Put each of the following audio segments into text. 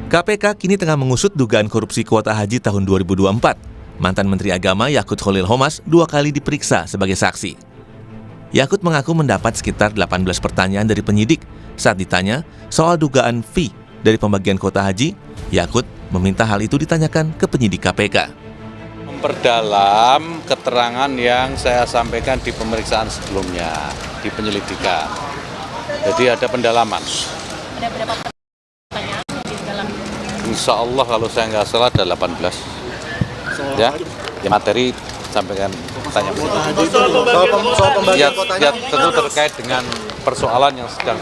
KPK kini tengah mengusut dugaan korupsi kuota haji tahun 2024. Mantan Menteri Agama Yakut Khalil Qomas 2 kali diperiksa sebagai saksi. Yakut mengaku mendapat sekitar 18 pertanyaan dari penyidik. Saat ditanya soal dugaan fee dari pembagian kuota haji, Yakut meminta hal itu ditanyakan ke penyidik KPK. Memperdalam keterangan yang saya sampaikan di pemeriksaan sebelumnya, di penyelidikan. Jadi ada pendalaman. Ada berapa pertanyaan di dalam? Insya Allah kalau saya nggak salah ada 18. Ya materi sampaikan tanya. Soal pembagian kotanya. Ya tentu terkait dengan persoalan yang sedang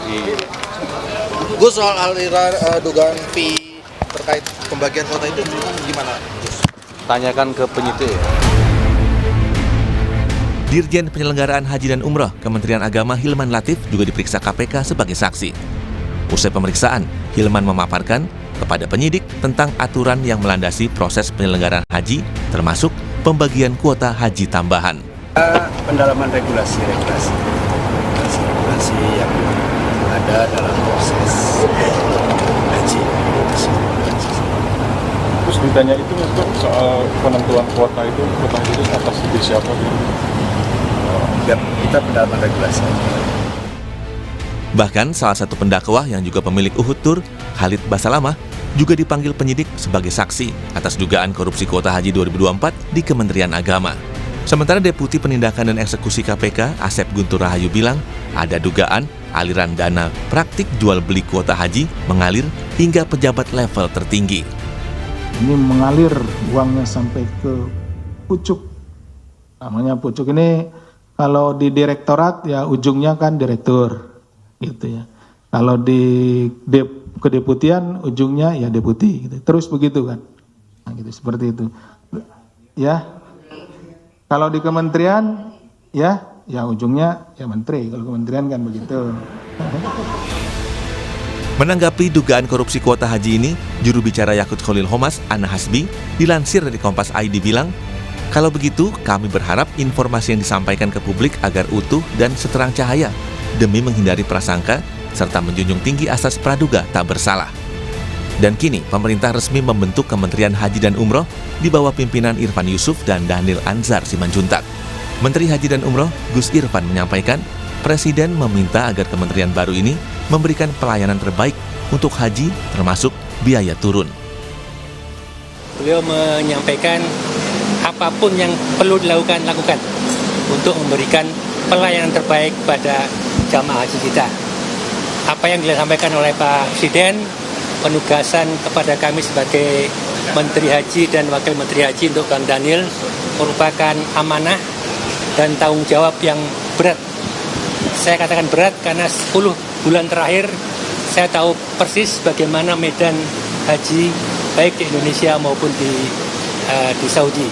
Gus, soal aliran dugaan fee terkait pembagian kota itu gimana, Gus? tanyakan ke penyidik. Dirjen Penyelenggaraan Haji dan Umroh Kementerian Agama Hilman Latif juga diperiksa KPK sebagai saksi. Usai pemeriksaan, Hilman memaparkan kepada penyidik tentang aturan yang melandasi proses penyelenggaraan haji, termasuk pembagian kuota haji tambahan. Pendalaman regulasi yang ada dalam proses haji. Terus ditanya itu untuk soal penentuan kuota itu atas ide siapa? Biar kita pendalaman regulasi. Bahkan salah satu pendakwah yang juga pemilik Uhud Tour, Khalid Basalamah, juga dipanggil penyidik sebagai saksi atas dugaan korupsi kuota haji 2024 di Kementerian Agama. Sementara Deputi Penindakan dan Eksekusi KPK, Asep Guntur Rahayu bilang, ada dugaan aliran dana praktik jual beli kuota haji mengalir hingga pejabat level tertinggi. Ini mengalir uangnya sampai ke pucuk. Namanya pucuk ini kalau di direktorat ya ujungnya kan direktur gitu ya. Kalau di kedeputian ujungnya ya deputi gitu. Terus begitu kan. Nah, gitu seperti itu. Ya. Kalau di kementerian ya ujungnya ya menteri. Kalau kementerian kan begitu. Menanggapi dugaan korupsi kuota haji ini, juru bicara Yakut Khalil Qomas, Ana Hasbi, dilansir dari Kompas ID bilang, kalau begitu kami berharap informasi yang disampaikan ke publik agar utuh dan seterang cahaya, demi menghindari prasangka, serta menjunjung tinggi asas praduga tak bersalah. Dan kini, pemerintah resmi membentuk Kementerian Haji dan Umroh di bawah pimpinan Irfan Yusuf dan Dhanil Anzar Simanjuntak. Menteri Haji dan Umroh, Gus Irfan menyampaikan, Presiden meminta agar kementerian baru ini memberikan pelayanan terbaik untuk haji termasuk biaya turun. Beliau menyampaikan apapun yang perlu lakukan untuk memberikan pelayanan terbaik pada jamaah haji kita. Apa yang disampaikan oleh Pak Presiden, penugasan kepada kami sebagai Menteri Haji dan Wakil Menteri Haji untuk Kang Dhanil merupakan amanah dan tanggung jawab yang berat. Saya katakan berat karena 10 bulan terakhir saya tahu persis bagaimana medan haji baik di Indonesia maupun di Saudi.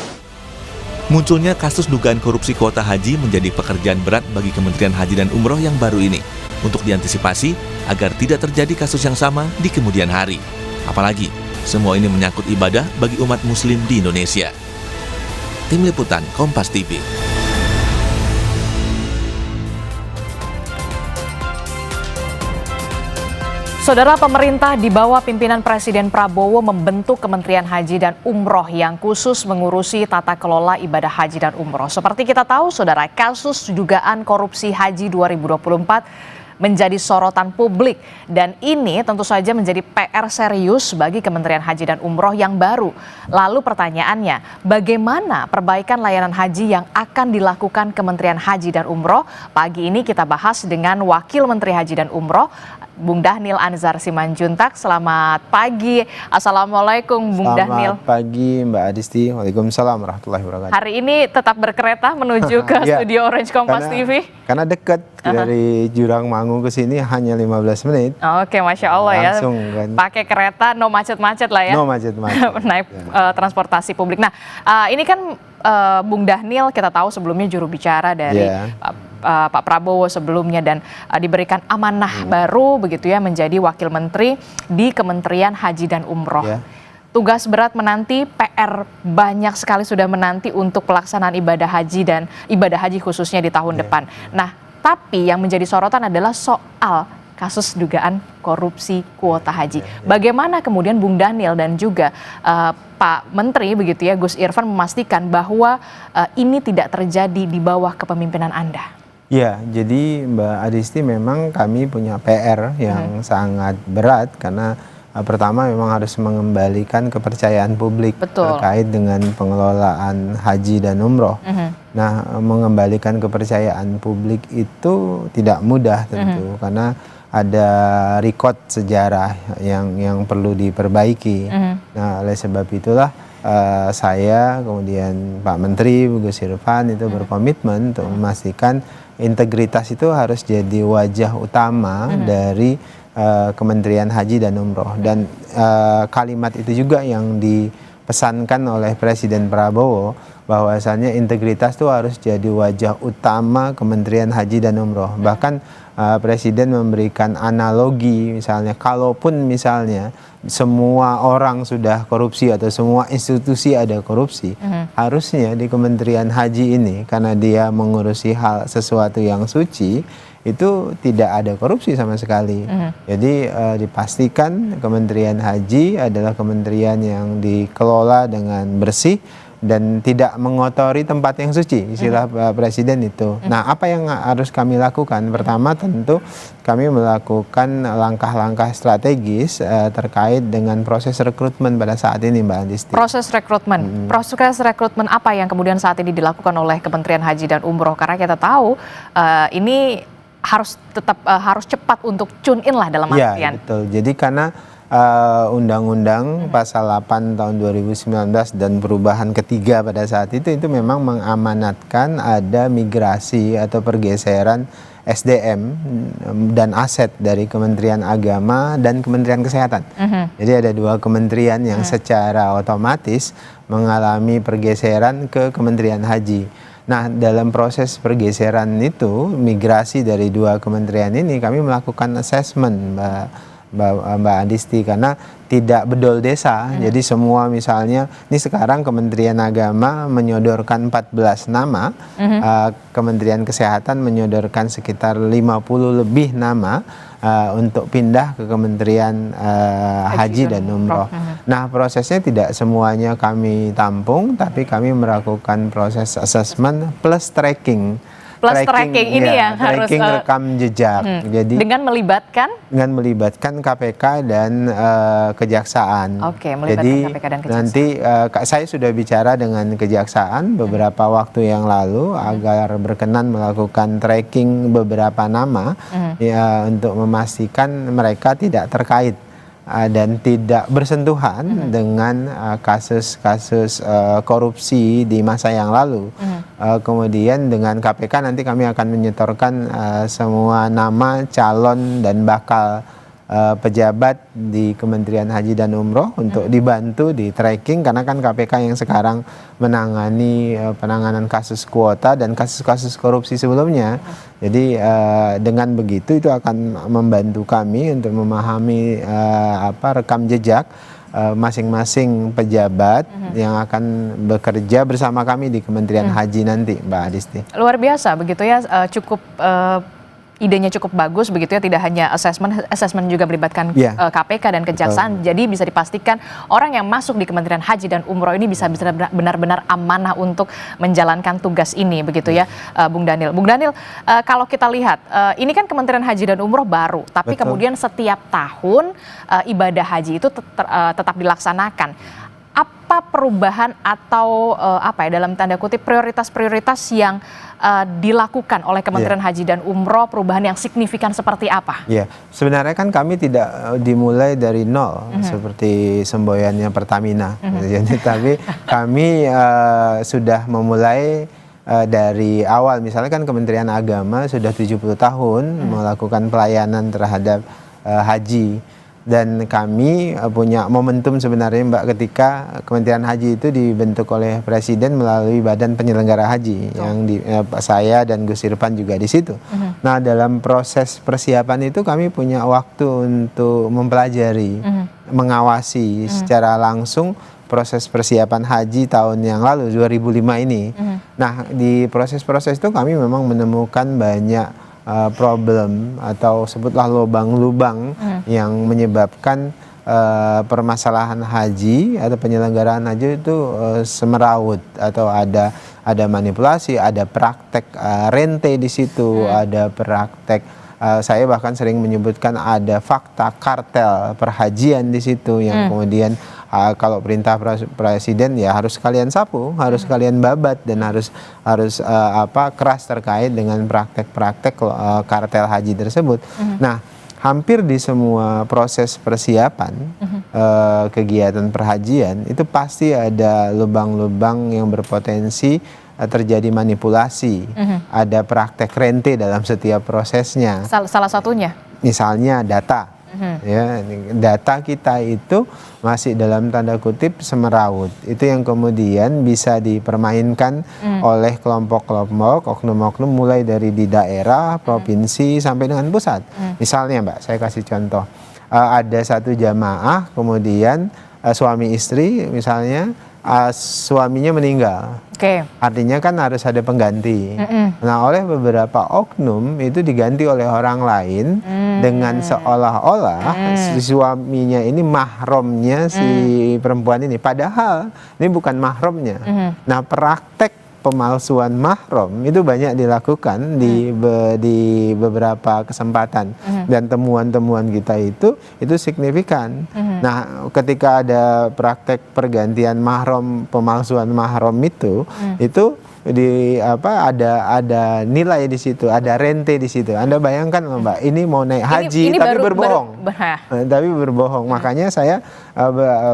Munculnya kasus dugaan korupsi kuota haji menjadi pekerjaan berat bagi Kementerian Haji dan Umroh yang baru ini untuk diantisipasi agar tidak terjadi kasus yang sama di kemudian hari. Apalagi semua ini menyangkut ibadah bagi umat muslim di Indonesia. Tim Liputan Kompas TV. Saudara, pemerintah di bawah pimpinan Presiden Prabowo membentuk Kementerian Haji dan Umroh yang khusus mengurusi tata kelola ibadah haji dan umroh. Seperti kita tahu, saudara, kasus dugaan korupsi haji 2024 menjadi sorotan publik. Dan ini tentu saja menjadi PR serius bagi Kementerian Haji dan Umroh yang baru. Lalu pertanyaannya, bagaimana perbaikan layanan haji yang akan dilakukan Kementerian Haji dan Umroh? Pagi ini kita bahas dengan Wakil Menteri Haji dan Umroh, Bung Dhanil Anzar Simanjuntak. Selamat pagi. Assalamualaikum Bung Dhanil. Selamat pagi Mbak Adisti. Waalaikumsalam warahmatullahi wabarakatuh. Hari ini tetap berkereta menuju ke studio Orange Kompas TV. Karena dekat dari Jurang Mangu ke sini hanya 15 menit. Oke, Masya Allah ya. Langsung kan. Pakai kereta, no macet-macet lah ya. No macet-macet. Naik transportasi publik. Nah, ini kan Bung Dhanil kita tahu sebelumnya juru bicara dari Pak Prabowo sebelumnya dan diberikan amanah baru begitu ya menjadi wakil menteri di Kementerian Haji dan Umroh. Tugas berat menanti, PR banyak sekali sudah menanti untuk pelaksanaan ibadah haji dan ibadah haji khususnya di tahun depan. Nah, tapi yang menjadi sorotan adalah soal kasus dugaan korupsi kuota haji. Bagaimana kemudian Bung Daniel dan juga Pak Menteri begitu ya, Gus Irfan memastikan bahwa ini tidak terjadi di bawah kepemimpinan Anda? Ya, jadi Mbak Adisti memang kami punya PR yang sangat berat karena pertama memang harus mengembalikan kepercayaan publik terkait dengan pengelolaan haji dan umroh. Nah, mengembalikan kepercayaan publik itu tidak mudah tentu karena ada record sejarah yang perlu diperbaiki. Nah, oleh sebab itulah saya kemudian Pak Menteri Gus Irfan itu berkomitmen untuk memastikan integritas itu harus jadi wajah utama dari Kementerian Haji dan Umroh, dan kalimat itu juga yang dipesankan oleh Presiden Prabowo bahwasannya integritas itu harus jadi wajah utama Kementerian Haji dan Umroh. Bahkan Presiden memberikan analogi, misalnya kalaupun misalnya semua orang sudah korupsi atau semua institusi ada korupsi, harusnya di Kementerian Haji ini karena dia mengurusi hal sesuatu yang suci, itu tidak ada korupsi sama sekali. Jadi dipastikan Kementerian Haji adalah kementerian yang dikelola dengan bersih dan tidak mengotori tempat yang suci, istilah Presiden itu. Nah, apa yang harus kami lakukan? Pertama tentu kami melakukan langkah-langkah strategis terkait dengan proses rekrutmen pada saat ini, Mbak Adisti. Proses rekrutmen, proses rekrutmen apa yang kemudian saat ini dilakukan oleh Kementerian Haji dan Umroh? Karena kita tahu ini harus tetap harus cepat untuk tune in lah dalam artian. Ya, betul. Jadi karena Undang-Undang Pasal 8 tahun 2019 dan perubahan ketiga pada saat itu memang mengamanatkan ada migrasi atau pergeseran SDM dan aset dari Kementerian Agama dan Kementerian Kesehatan. Jadi ada dua kementerian yang secara otomatis mengalami pergeseran ke Kementerian Haji. Nah, dalam proses pergeseran itu, migrasi dari dua kementerian ini kami melakukan assessment, Mbak Adisti, karena tidak bedol desa. Jadi semua misalnya, ini sekarang Kementerian Agama menyodorkan 14 nama, Kementerian Kesehatan menyodorkan sekitar 50 lebih nama untuk pindah ke Kementerian Haji dan Umroh. Nah, prosesnya tidak semuanya kami tampung, tapi kami melakukan proses assessment plus tracking. Tracking ini yang harus rekam jejak. Jadi dengan melibatkan KPK dan Kejaksaan. Oke, melibatkan jadi KPK dan Kejaksaan. Nanti saya sudah bicara dengan Kejaksaan beberapa waktu yang lalu agar berkenan melakukan tracking beberapa nama ya, untuk memastikan mereka tidak terkait dan tidak bersentuhan dengan kasus-kasus korupsi di masa yang lalu. Kemudian dengan KPK nanti kami akan menyetorkan semua nama calon dan bakal pejabat di Kementerian Haji dan Umroh untuk dibantu di tracking, karena kan KPK yang sekarang menangani penanganan kasus kuota dan kasus-kasus korupsi sebelumnya. Jadi dengan begitu itu akan membantu kami untuk memahami rekam jejak masing-masing pejabat yang akan bekerja bersama kami di Kementerian Haji nanti, Mbak Adisti. Luar biasa begitu ya, cukup idenya cukup bagus begitu ya, tidak hanya assessment juga melibatkan KPK dan Kejaksaan. Jadi bisa dipastikan orang yang masuk di Kementerian Haji dan Umroh ini bisa benar-benar amanah untuk menjalankan tugas ini begitu ya, Bung Daniel. Bung Daniel, kalau kita lihat ini kan Kementerian Haji dan Umroh baru, tapi kemudian setiap tahun ibadah haji itu tetap dilaksanakan. Apa perubahan atau dalam tanda kutip prioritas-prioritas yang dilakukan oleh Kementerian Haji dan Umroh, perubahan yang signifikan seperti apa? Ya, sebenarnya kan kami tidak dimulai dari nol seperti semboyannya Pertamina, jadi tapi kami sudah memulai dari awal. Misalnya kan Kementerian Agama sudah 70 tahun melakukan pelayanan terhadap haji. Dan kami punya momentum sebenarnya, Mbak, ketika Kementerian Haji itu dibentuk oleh Presiden melalui Badan Penyelenggara Haji yang saya dan Gus Irfan juga di situ. Nah, dalam proses persiapan itu kami punya waktu untuk mempelajari, mengawasi secara langsung proses persiapan haji tahun yang lalu 2005 ini. Nah, di proses-proses itu kami memang menemukan banyak problem atau sebutlah lubang-lubang yang menyebabkan permasalahan haji atau penyelenggaraan haji itu semeraut atau ada manipulasi, ada praktek rente di situ, ada praktek saya bahkan sering menyebutkan ada fakta kartel perhajian di situ yang kemudian kalau perintah presiden ya harus kalian sapu, harus kalian babat dan harus keras terkait dengan praktek-praktek kartel haji tersebut. Nah, hampir di semua proses persiapan kegiatan perhajian itu pasti ada lubang-lubang yang berpotensi terjadi manipulasi, ada praktek rente dalam setiap prosesnya. Salah satunya? Misalnya data. Ya, data kita itu masih dalam tanda kutip semeraut. Itu yang kemudian bisa dipermainkan oleh kelompok-kelompok, oknum-oknum mulai dari di daerah, provinsi sampai dengan pusat. Misalnya Mbak, saya kasih contoh. Ada satu jamaah kemudian suami istri misalnya suaminya meninggal. Artinya kan harus ada pengganti. Nah, oleh beberapa oknum itu diganti oleh orang lain dengan seolah-olah si suaminya ini mahromnya si perempuan ini. Padahal ini bukan mahromnya. Nah, praktek pemalsuan mahram itu banyak dilakukan di beberapa kesempatan dan temuan-temuan kita itu signifikan. Nah, ketika ada praktek pergantian mahram, pemalsuan mahram itu ada nilai di situ, ada rente di situ. Anda bayangkan loh Mbak, ini mau naik haji ini tapi baru, berbohong. Tapi berbohong. Makanya saya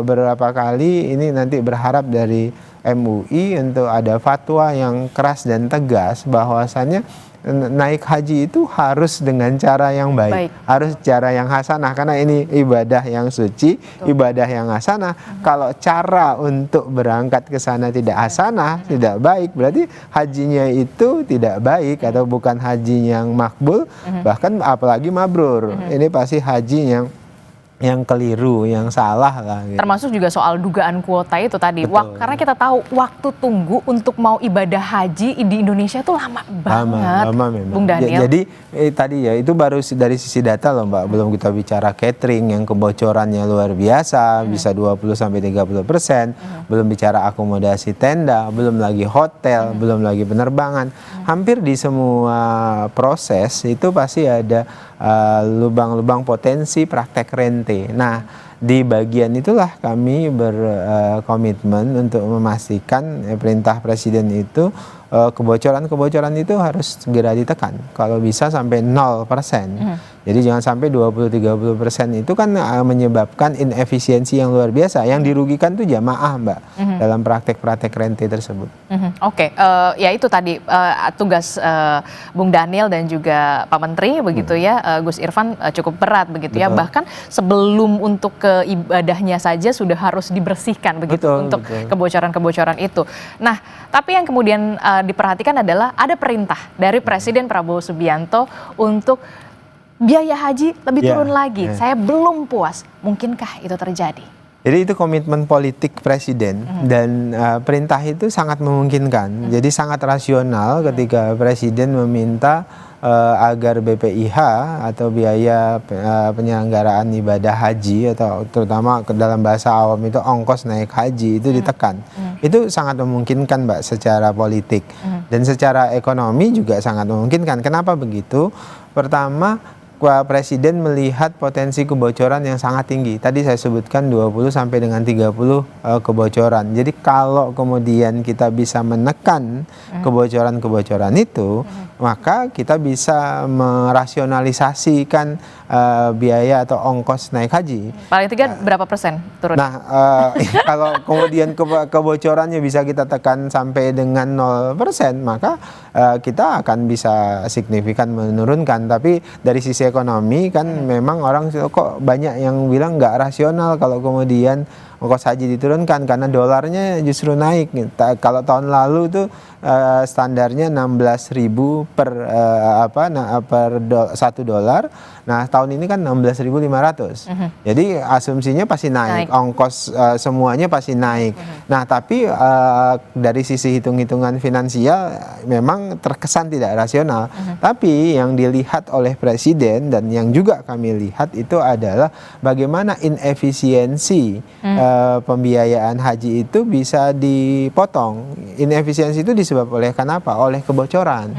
beberapa kali ini nanti berharap dari MUI untuk ada fatwa yang keras dan tegas bahwasannya naik haji itu harus dengan cara yang baik. Harus cara yang hasanah karena ini ibadah yang suci, ibadah yang hasanah. Kalau cara untuk berangkat ke sana tidak hasanah, tidak baik, berarti hajinya itu tidak baik atau bukan haji yang makbul, bahkan apalagi mabrur. Ini pasti haji yang keliru, yang salah lah. Gitu. Termasuk juga soal dugaan kuota itu tadi. Karena kita tahu waktu tunggu untuk mau ibadah haji di Indonesia itu lama banget. Lama memang. Bung Daniel. Jadi tadi ya itu baru dari sisi data loh Mbak. Belum kita bicara catering yang kebocorannya luar biasa, bisa 20-30%. Belum bicara akomodasi tenda, belum lagi hotel, belum lagi penerbangan. Hampir di semua proses itu pasti ada lubang-lubang potensi praktek rente. Nah, di bagian itulah kami berkomitmen untuk memastikan perintah presiden itu kebocoran-kebocoran itu harus segera ditekan. Kalau bisa sampai 0%. Jadi jangan sampai 20-30% itu kan menyebabkan inefisiensi yang luar biasa. Yang dirugikan tuh jamaah Mbak dalam praktek-praktek rente tersebut. Ya itu tadi tugas Bung Daniel dan juga Pak Menteri begitu ya, Gus Irfan cukup berat begitu ya. Bahkan sebelum untuk ke ibadahnya saja sudah harus dibersihkan begitu untuk kebocoran-kebocoran itu. Nah, tapi yang kemudian diperhatikan adalah ada perintah dari Presiden Prabowo Subianto untuk biaya haji lebih turun lagi. Saya belum puas. Mungkinkah itu terjadi? Jadi itu komitmen politik presiden dan perintah itu sangat memungkinkan. Jadi sangat rasional ketika presiden meminta agar BPIH atau biaya penyelenggaraan ibadah haji atau terutama dalam bahasa awam itu ongkos naik haji itu ditekan. Itu sangat memungkinkan Mbak secara politik dan secara ekonomi juga sangat memungkinkan. Kenapa begitu? Pertama, Presiden melihat potensi kebocoran yang sangat tinggi. Tadi saya sebutkan 20 sampai dengan 30 kebocoran. Jadi kalau kemudian kita bisa menekan kebocoran-kebocoran itu, maka kita bisa merasionalisasikan biaya atau ongkos naik haji. Paling tiga berapa persen turun? Nah, kalau kemudian kebocorannya bisa kita tekan sampai dengan 0%, maka kita akan bisa signifikan menurunkan. Tapi dari sisi ekonomi kan memang orang kok banyak yang bilang nggak rasional kalau kemudian ongkos haji diturunkan karena dolarnya justru naik. Kalau tahun lalu tuh standarnya 16.000 per $1. Nah, tahun ini kan 16.500. Jadi asumsinya pasti naik. Ongkos semuanya pasti naik. Nah, tapi dari sisi hitung-hitungan finansial memang terkesan tidak rasional. Tapi yang dilihat oleh Presiden dan yang juga kami lihat itu adalah bagaimana inefisiensi pembiayaan haji itu bisa dipotong. Inefisiensi itu disebabkan oleh kenapa? Oleh kebocoran.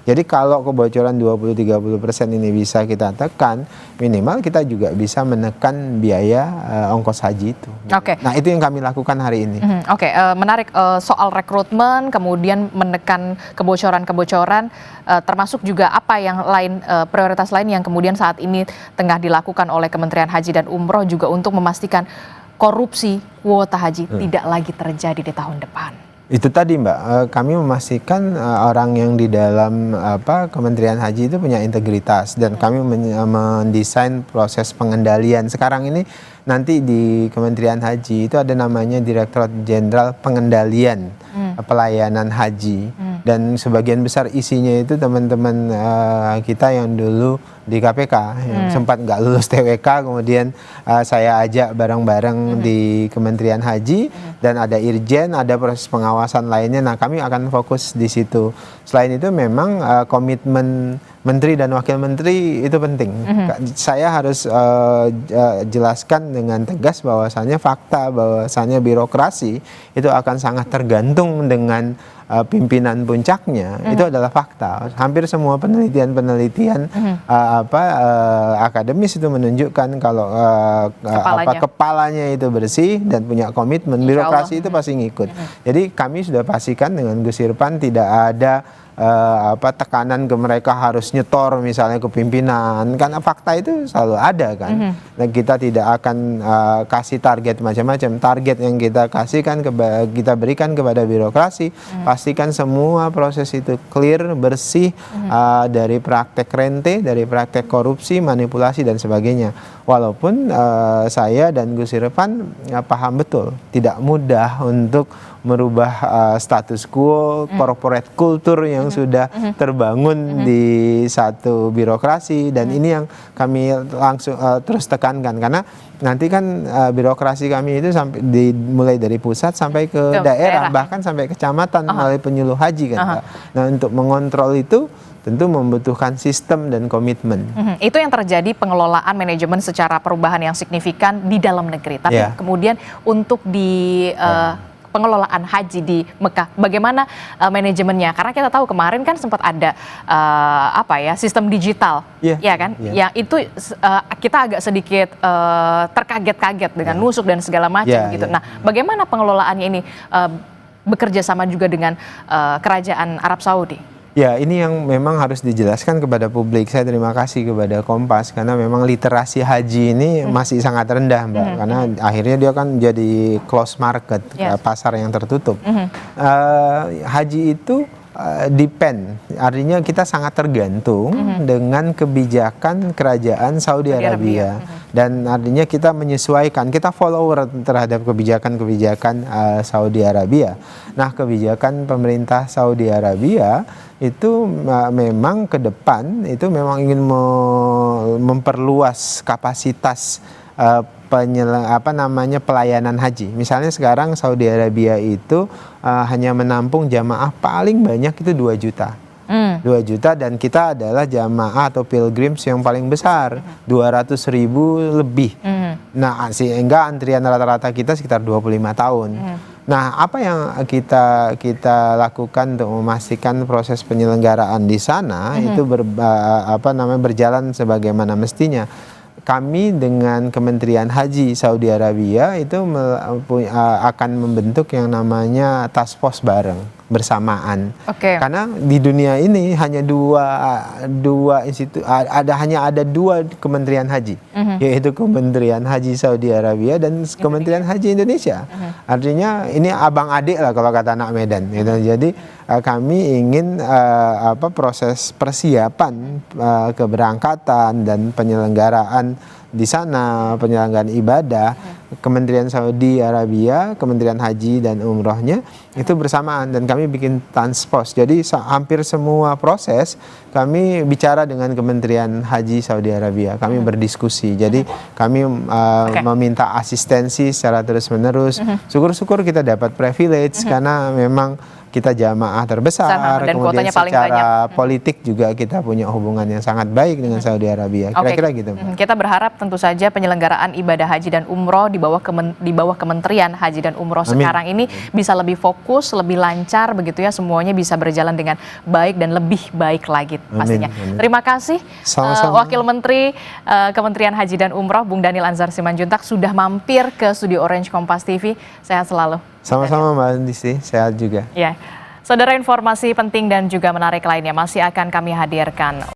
Jadi kalau kebocoran 20-30% ini bisa kita tekan, minimal kita juga bisa menekan biaya ongkos haji itu. Oke. Nah, itu yang kami lakukan hari ini. Oke, menarik soal rekrutmen, kemudian menekan kebocoran-kebocoran, termasuk juga apa yang lain, prioritas lain yang kemudian saat ini tengah dilakukan oleh Kementerian Haji dan Umroh juga untuk memastikan korupsi kuota haji tidak lagi terjadi di tahun depan. Itu tadi Mbak, kami memastikan orang yang di dalam Kementerian Haji itu punya integritas dan kami mendesain proses pengendalian. Sekarang ini nanti di Kementerian Haji itu ada namanya Direktorat Jenderal Pengendalian Pelayanan Haji dan sebagian besar isinya itu teman-teman kita yang dulu di KPK yang sempat nggak lulus TWK, kemudian saya ajak bareng-bareng di Kementerian Haji dan ada Irjen, ada proses pengawasan lainnya. Nah, kami akan fokus di situ. Selain itu memang komitmen Menteri dan Wakil Menteri itu penting. Saya harus jelaskan dengan tegas bahwasannya fakta bahwasannya birokrasi itu akan sangat tergantung dengan pimpinan puncaknya. Itu adalah fakta. Hampir semua penelitian-penelitian akademis itu menunjukkan kalau kepalanya itu bersih dan punya komitmen, birokrasi itu pasti ngikut. Jadi kami sudah pastikan dengan Gus Irfan tidak ada tekanan ke mereka harus nyetor misalnya ke pimpinan, karena fakta itu selalu ada kan. Dan kita tidak akan kasih target macam-macam. Target yang kita kasihkan kita berikan kepada birokrasi, pastikan semua proses itu clear, bersih dari praktek rente, dari praktek korupsi, manipulasi dan sebagainya. Walaupun saya dan Gus Irfan paham betul tidak mudah untuk merubah status quo, corporate culture yang sudah terbangun di satu birokrasi, dan ini yang kami langsung terus tekankan karena nanti kan birokrasi kami itu mulai dari pusat sampai ke daerah, bahkan sampai kecamatan melalui penyuluh haji kan Pak. Nah, untuk mengontrol itu tentu membutuhkan sistem dan komitmen. Itu yang terjadi pengelolaan manajemen secara perubahan yang signifikan di dalam negeri. Tapi kemudian untuk di pengelolaan haji di Mekah, bagaimana manajemennya? Karena kita tahu kemarin kan sempat ada sistem digital, ya kan? Yang itu kita agak sedikit terkaget-kaget dengan nusuk dan segala macam gitu. Nah, bagaimana pengelolaannya ini bekerja sama juga dengan Kerajaan Arab Saudi? Ya, ini yang memang harus dijelaskan kepada publik. Saya terima kasih kepada Kompas karena memang literasi haji ini masih sangat rendah, Mbak. Karena akhirnya dia kan jadi close market, pasar yang tertutup. Haji itu depend, artinya kita sangat tergantung dengan kebijakan kerajaan Saudi Arabia. Dan artinya kita menyesuaikan, kita follower terhadap kebijakan-kebijakan Saudi Arabia. Nah, kebijakan pemerintah Saudi Arabia itu memang ke depan itu memang ingin memperluas kapasitas pelayanan haji. Misalnya sekarang Saudi Arabia itu hanya menampung jamaah paling banyak itu 2 juta. 2 juta dan kita adalah jamaah atau pilgrims yang paling besar, 200.000 lebih. Nah, sehingga antrian rata-rata kita sekitar 25 tahun. Nah, apa yang kita lakukan untuk memastikan proses penyelenggaraan di sana itu berjalan sebagaimana mestinya. Kami dengan Kementerian Haji Saudi Arabia itu akan membentuk yang namanya task force bareng bersamaan. Karena di dunia ini hanya dua institusi, hanya ada 2 Kementerian Haji, yaitu Kementerian Haji Saudi Arabia dan Kementerian Haji Indonesia. Artinya ini abang adik lah kalau kata anak Medan. Gitu. Jadi kami ingin proses persiapan keberangkatan dan penyelenggaraan di sana penyelenggaraan ibadah, Kementerian Saudi Arabia, Kementerian Haji dan Umrohnya itu bersamaan, dan kami bikin task force. Jadi hampir semua proses kami bicara dengan Kementerian Haji Saudi Arabia. Kami berdiskusi. Jadi kami meminta asistensi secara terus-menerus. Syukur-syukur kita dapat privilege karena memang kita jamaah terbesar, dan kemudian kuotanya paling secara banyak. politik juga kita punya hubungan yang sangat baik dengan Saudi Arabia. Kira-kira gitu. Kita berharap tentu saja penyelenggaraan ibadah haji dan umroh di bawah Kementerian Haji dan Umroh sekarang ini bisa lebih fokus, lebih lancar begitu ya, semuanya bisa berjalan dengan baik dan lebih baik lagi pastinya. Terima kasih Wakil Menteri Kementerian Haji dan Umroh Bung Daniel Anzar Simanjuntak sudah mampir ke studio Orange Kompas TV. Sehat selalu. Sama-sama Mbak Disti, sehat juga. Ya, saudara, informasi penting dan juga menarik lainnya masih akan kami hadirkan.